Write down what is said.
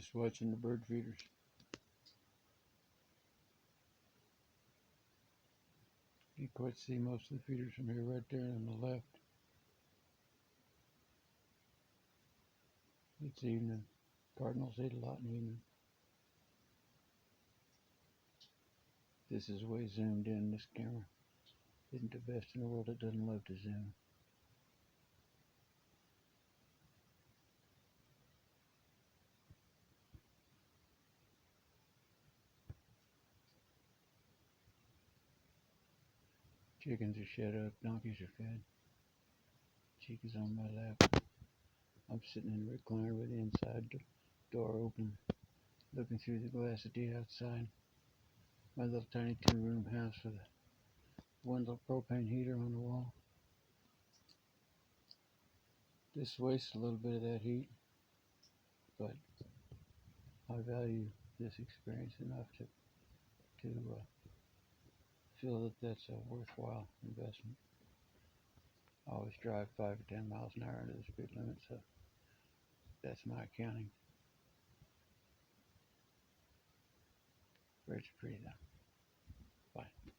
Just watching the bird feeders. You can quite see most of the feeders from here, right there on the left. It's evening. Cardinals eat a lot in the evening. This is way zoomed in. This camera isn't the best in the world. It doesn't love to zoom. Chickens are shut up. Donkeys are fed. Chica's on my lap. I'm sitting in the recliner with the inside door open, looking through the glass at the outside. My little tiny 2-room house with one little propane heater on the wall. This wastes a little bit of that heat, but I value this experience enough to feel that that's a worthwhile investment. I always drive 5 or 10 miles an hour under the speed limit, so that's my accounting. Birds are pretty though. Bye.